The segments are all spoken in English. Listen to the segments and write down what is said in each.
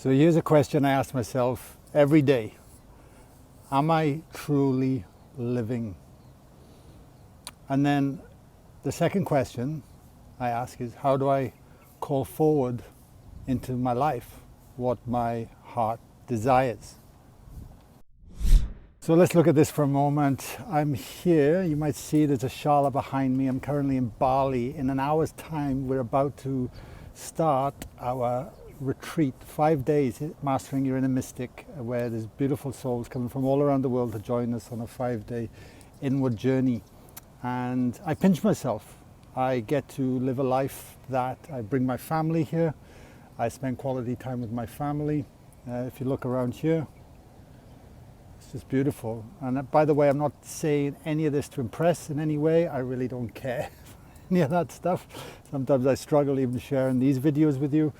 So here's a question I ask myself every day. Am I truly living? And then the second question I ask is, how do I call forward into my life what my heart desires? So let's look at this for a moment. I'm here, you might see there's a shala behind me. I'm currently in Bali. In an hour's time, we're about to start our retreat, 5 days, Mastering Your Inner Mystic, where there's beautiful souls coming from all around the world to join us on a 5-day inward journey. And I pinch myself. I get to live a life that I bring my family here. I spend quality time with my family. If you look around here, it's just beautiful. And by the way, I'm not saying any of this to impress in any way. I really don't care any of that stuff. Sometimes I struggle even sharing these videos with you.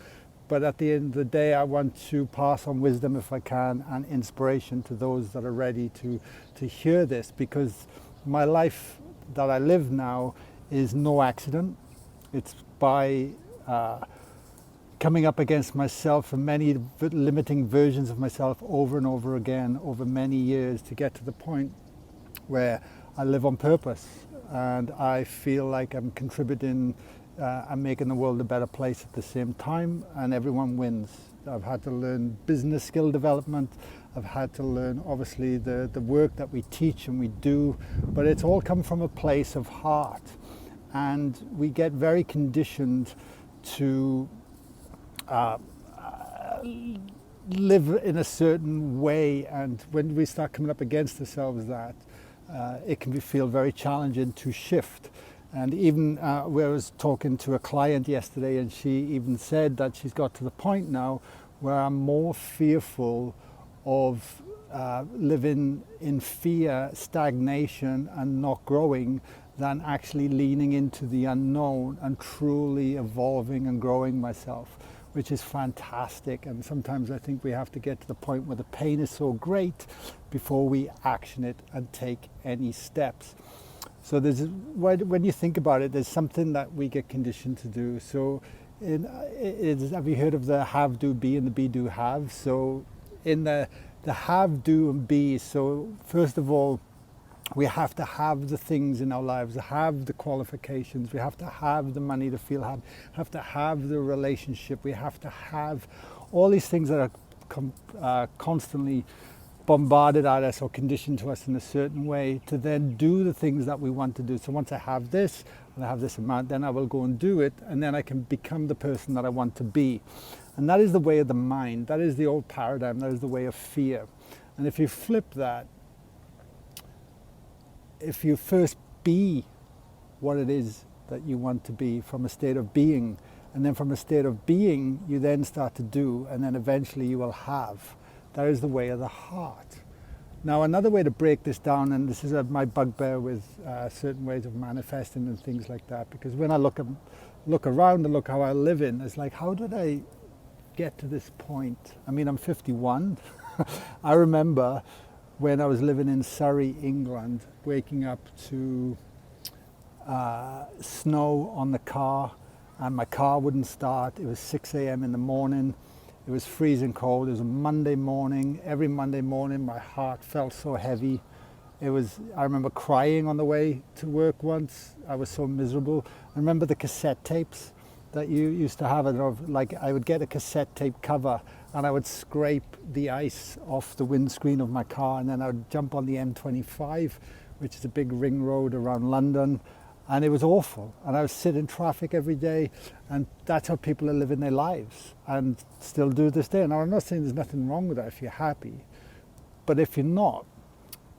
But at the end of the day, I want to pass on wisdom if I can, and inspiration to those that are ready to hear this, because my life that I live now is no accident. It's by coming up against myself and many limiting versions of myself over and over again over many years to get to the point where I live on purpose and I feel like I'm contributing and making the world a better place at the same time, and everyone wins. I've had to learn business skill development. I've had to learn, obviously, the work that we teach and we do, but it's all come from a place of heart. And we get very conditioned to live in a certain way, and when we start coming up against ourselves that, it can feel very challenging to shift. And even where I was talking to a client yesterday, and she even said that she's got to the point now where I'm more fearful of living in fear, stagnation, and not growing than actually leaning into the unknown and truly evolving and growing myself, which is fantastic. And sometimes I think we have to get to the point where the pain is so great before we action it and take any steps. So when you think about it, there's something that we get conditioned to do. So have you heard of the have, do, be, and the be, do, have? So in the have, do, and be, so first of all, we have to have the things in our lives, have the qualifications, we have to have the money to feel happy, have to have the relationship, we have to have all these things that are constantly bombarded at us or conditioned to us in a certain way to then do the things that we want to do. So once I have this, and I have this amount, then I will go and do it, and then I can become the person that I want to be. And that is the way of the mind. That is the old paradigm. That is the way of fear. And if you flip that, if you first be what it is that you want to be from a state of being, and then from a state of being, you then start to do, and then eventually you will have. That is the way of the heart. Now, another way to break this down, and this is my bugbear with certain ways of manifesting and things like that, because when I look around and look how I live in, it's like, how did I get to this point? I mean, I'm 51. I remember when I was living in Surrey, England, waking up to snow on the car, and my car wouldn't start. It was 6 a.m. in the morning. It was freezing cold. It was a Monday morning. Every Monday morning, my heart felt so heavy. I remember crying on the way to work once. I was so miserable. I remember the cassette tapes that you used to have. I would get a cassette tape cover and I would scrape the ice off the windscreen of my car, and then I would jump on the M25, which is a big ring road around London. And it was awful. And I was sitting in traffic every day, and that's how people are living their lives and still do this day. Now, I'm not saying there's nothing wrong with that if you're happy, but if you're not,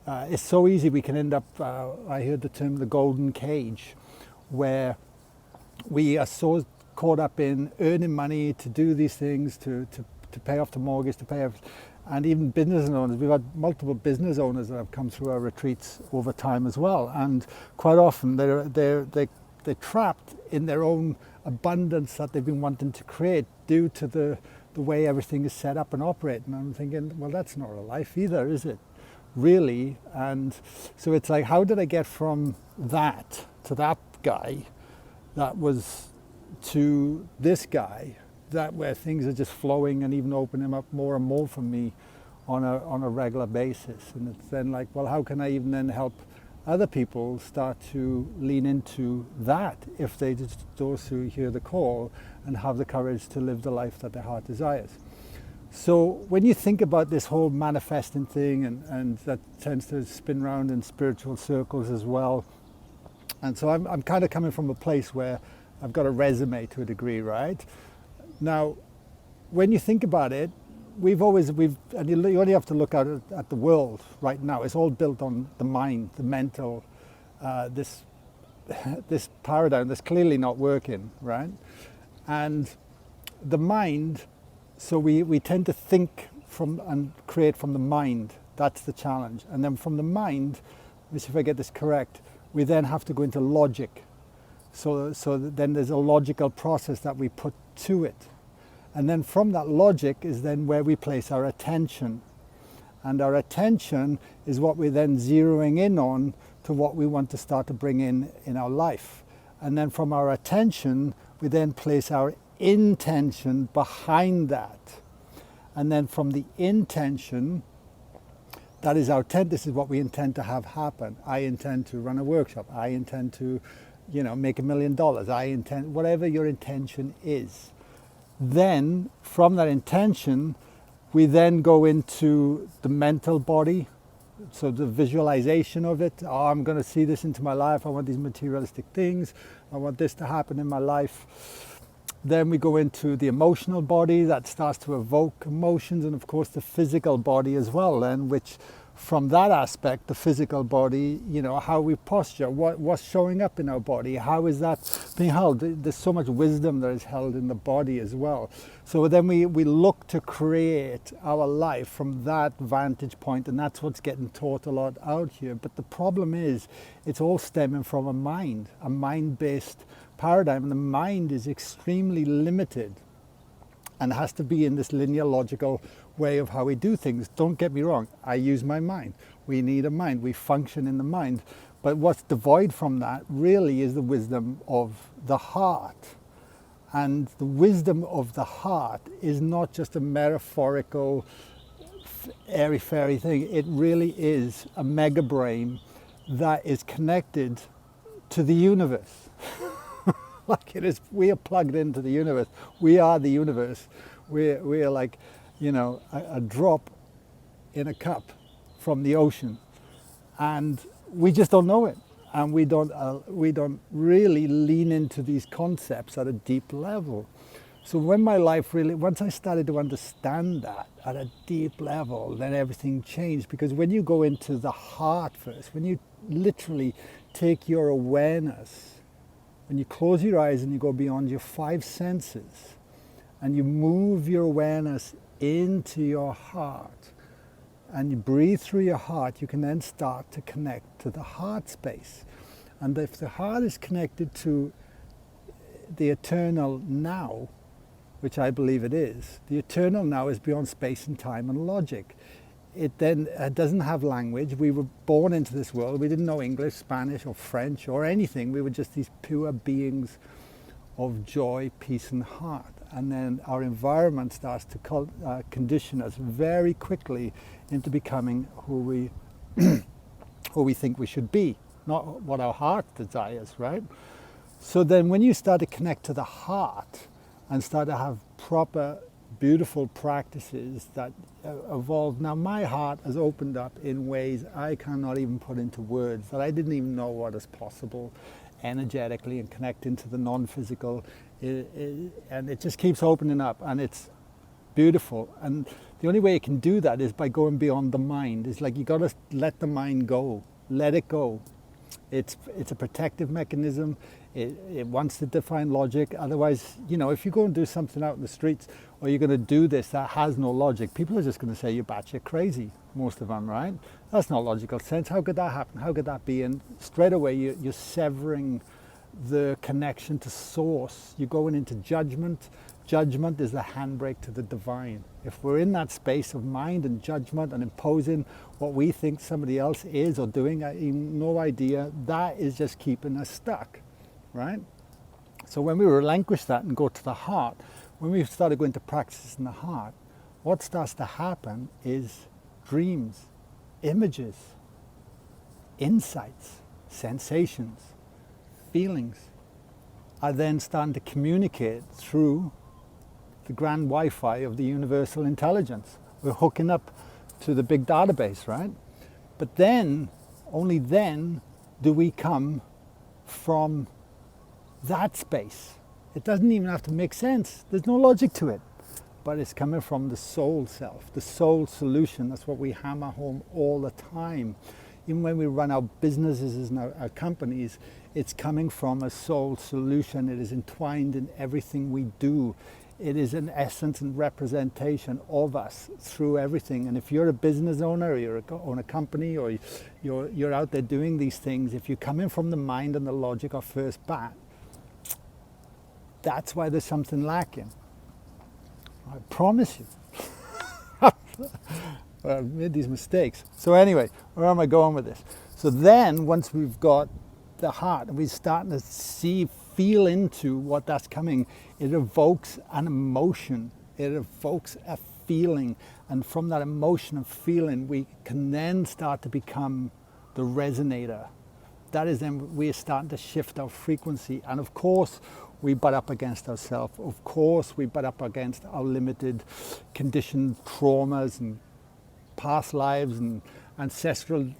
it's so easy we can end up, I heard the term the golden cage, where we are so caught up in earning money to do these things, to pay off the mortgage, to pay off, and even business owners. We've had multiple business owners that have come through our retreats over time as well, and quite often they're trapped in their own abundance that they've been wanting to create due to the way everything is set up and operating. And I'm thinking, well, that's not a life either, is it? Really? And so it's like, how did I get from that to that guy that was to this guy that where things are just flowing and even opening up more and more for me on a regular basis. And it's then like, well, how can I even then help other people start to lean into that if they just also hear the call and have the courage to live the life that their heart desires. So when you think about this whole manifesting thing, and that tends to spin around in spiritual circles as well, and so I'm kind of coming from a place where I've got a resume to a degree, right? Now, when you think about it, and you only have to look at the world right now. It's all built on the mind, the mental, this paradigm that's clearly not working, right? And the mind, so we tend to think from and create from the mind. That's the challenge. And then from the mind, let's see if I get this correct, we then have to go into logic. So then there's a logical process that we put to it. And then from that logic is then where we place our attention. And our attention is what we're then zeroing in on to what we want to start to bring in our life. And then from our attention, we then place our intention behind that. And then from the intention, that is our intent. This is what we intend to have happen. I intend to run a workshop. I intend to, make $1 million. I intend, whatever your intention is. Then from that intention, we then go into the mental body. So the visualization of it. Oh, I'm going to see this into my life. I want these materialistic things. I want this to happen in my life. Then we go into the emotional body that starts to evoke emotions, and of course the physical body as well, and which from that aspect, the physical body, how we posture, what's showing up in our body, how is that being held? There's so much wisdom that is held in the body as well. So then we look to create our life from that vantage point, and that's what's getting taught a lot out here. But the problem is, it's all stemming from a mind-based paradigm, and the mind is extremely limited and has to be in this linear logical way of how we do things. Don't get me wrong, I use my mind. We need a mind, we function in the mind. But what's devoid from that really is the wisdom of the heart. And the wisdom of the heart is not just a metaphorical airy-fairy thing. It really is a mega brain that is connected to the universe. Like it is, we are plugged into the universe. We are the universe. We are like, a drop in a cup from the ocean, and we just don't know it, and we don't really lean into these concepts at a deep level. So when my life once I started to understand that at a deep level, then everything changed. Because when you go into the heart first, when you literally take your awareness, when you close your eyes and you go beyond your 5 senses, and you move your awareness into your heart, and you breathe through your heart, you can then start to connect to the heart space. And if the heart is connected to the eternal now, which I believe it is, the eternal now is beyond space and time and logic. It then doesn't have language. We were born into this world. We didn't know English, Spanish, or French, or anything. We were just these pure beings of joy, peace, and heart. And then our environment starts to condition us very quickly into becoming who we think we should be, not what our heart desires, right? So then when you start to connect to the heart and start to have proper, beautiful practices that evolve. Now my heart has opened up in ways I cannot even put into words, that I didn't even know what is possible energetically and connecting to the non-physical, and it just keeps opening up, and it's beautiful. And the only way you can do that is by going beyond the mind. It's like you got to let the mind go, let it go. It's a protective mechanism. It wants to define logic. Otherwise, if you go and do something out in the streets, or you're going to do this that has no logic, people are just going to say you're batshit crazy, most of them, right? That's not logical sense. How could that happen? How could that be? And straight away, you're severing the connection to source. You're going into judgment. Judgment is the handbrake to the divine. If we're in that space of mind and judgment and imposing what we think somebody else is or doing, no idea, that is just keeping us stuck, right? So when we relinquish that and go to the heart, when we started going to practice in the heart, what starts to happen is dreams, images, insights, sensations, feelings are then starting to communicate through the grand Wi-Fi of the universal intelligence. We're hooking up to the big database, right? But then, only then, do we come from that space. It doesn't even have to make sense. There's no logic to it. But it's coming from the soul self, the soul solution. That's what we hammer home all the time. Even when we run our businesses and our companies, it's coming from a soul solution. It is entwined in everything we do. It is an essence and representation of us through everything. And if you're a business owner, or you own a company, or you're out there doing these things, if you come in from the mind and the logic off first bat, that's why there's something lacking. I promise you. I've made these mistakes. So anyway, where am I going with this? So then, once we've got the heart and we're starting to feel into what that's coming, it evokes an emotion. It evokes a feeling. And from that emotion and feeling, we can then start to become the resonator. That is then we're starting to shift our frequency. And of course, we butt up against ourselves. Of course, we butt up against our limited conditioned traumas and past lives and ancestral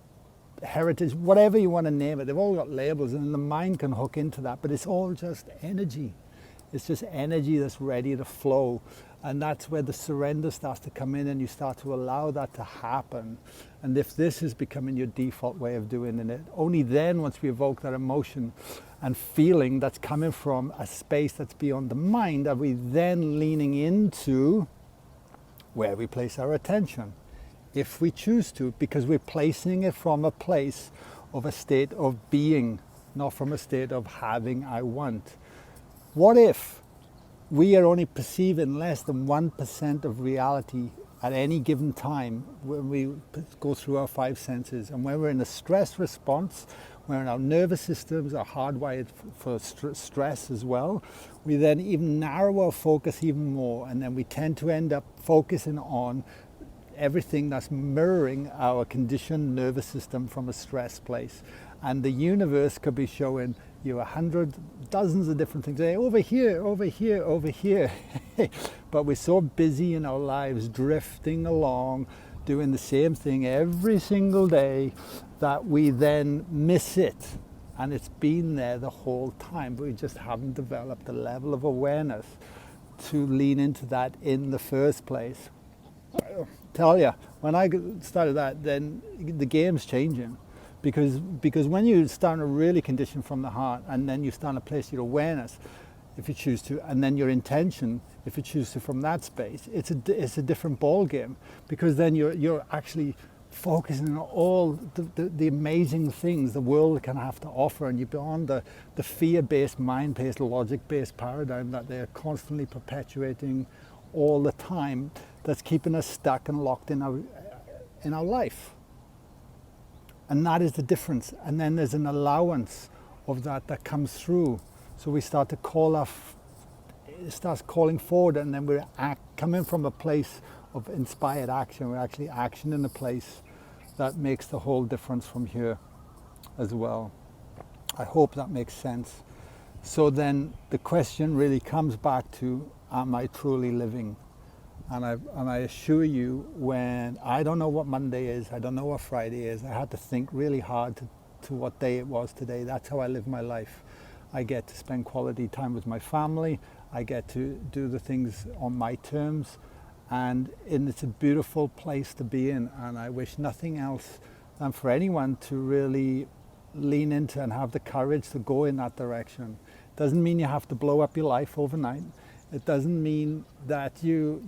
heritage, whatever you want to name it. They've all got labels, and the mind can hook into that, but it's all just energy. It's just energy that's ready to flow. And that's where the surrender starts to come in, and you start to allow that to happen. And if this is becoming your default way of doing it, only then, once we evoke that emotion and feeling that's coming from a space that's beyond the mind, are we then leaning into where we place our attention, if we choose to, because we're placing it from a place of a state of being, not from a state of having, I want. What if we are only perceiving less than 1% of reality at any given time when we go through our five senses? And when we're in a stress response, when our nervous systems are hardwired for stress as well, we then even narrow our focus even more, and then we tend to end up focusing on everything that's mirroring our conditioned nervous system from a stress place. And the universe could be showing you 100, dozens of different things. Hey, over here, over here, over here. But we're so busy in our lives, drifting along, doing the same thing every single day, that we then miss it. And it's been there the whole time, but we just haven't developed the level of awareness to lean into that in the first place. I tell you, when I started that, then the game's changing. Because when you start to really condition from the heart, and then you start to place your awareness, if you choose to, and then your intention, if you choose to, from that space, it's a different ball game. Because then you're actually focusing on all the amazing things the world can have to offer, and you're beyond the fear-based, mind-based, logic-based paradigm that they're constantly perpetuating all the time, that's keeping us stuck and locked in our life. And that is the difference. And then there's an allowance of that comes through. So we start to it starts calling forward, and then we're coming from a place of inspired action. We're actually action in a place that makes the whole difference from here as well. I hope that makes sense. So then the question really comes back to, am I truly living? And I assure you, when I don't know what Monday is, I don't know what Friday is, I had to think really hard to what day it was today. That's how I live my life. I get to spend quality time with my family. I get to do the things on my terms. And it's a beautiful place to be in. And I wish nothing else than for anyone to really lean into and have the courage to go in that direction. Doesn't mean you have to blow up your life overnight. It doesn't mean that you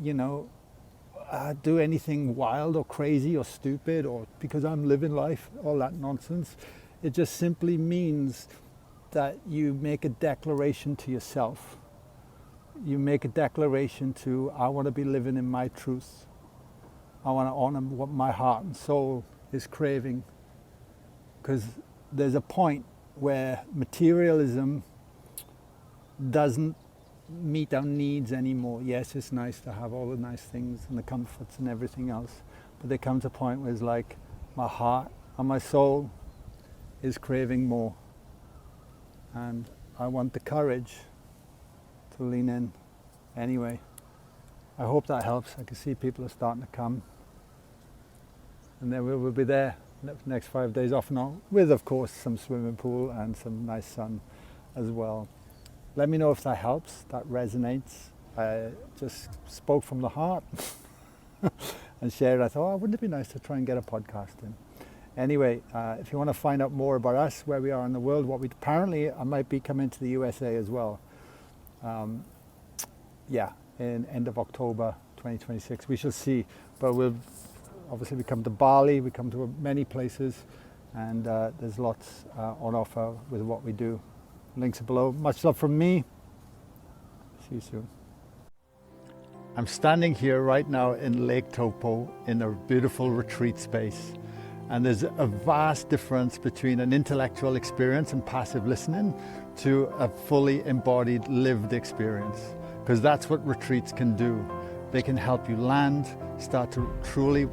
do anything wild or crazy or stupid, or because I'm living life, all that nonsense. It just simply means that you make a declaration to yourself. You make a declaration to, I want to be living in my truth. I want to honor what my heart and soul is craving. Because there's a point where materialism doesn't meet our needs anymore. Yes, it's nice to have all the nice things and the comforts and everything else, but there comes a point where it's like my heart and my soul is craving more, and I want the courage to lean in anyway. I hope that helps. I can see people are starting to come, and then we'll be there next 5 days off and on, with of course some swimming pool and some nice sun as well. Let me know if that helps, that resonates. I just spoke from the heart and shared. I thought, oh, wouldn't it be nice to try and get a podcast in? Anyway, if you want to find out more about us, where we are in the world, what we apparently I might be coming to the USA as well. In end of October 2026, we shall see. But we'll obviously we come to Bali, we come to many places, and there's lots on offer with what we do. Links are below. Much love from me. See you soon. I'm standing here right now in Lake Taupo in a beautiful retreat space. And there's a vast difference between an intellectual experience and passive listening to a fully embodied lived experience. Because that's what retreats can do. They can help you land, start to truly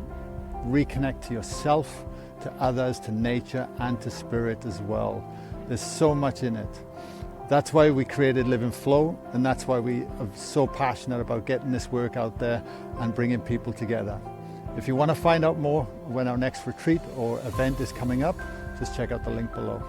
reconnect to yourself, to others, to nature, and to spirit as well. There's so much in it. That's why we created Live in Flow, and that's why we are so passionate about getting this work out there and bringing people together. If you want to find out more when our next retreat or event is coming up, just check out the link below.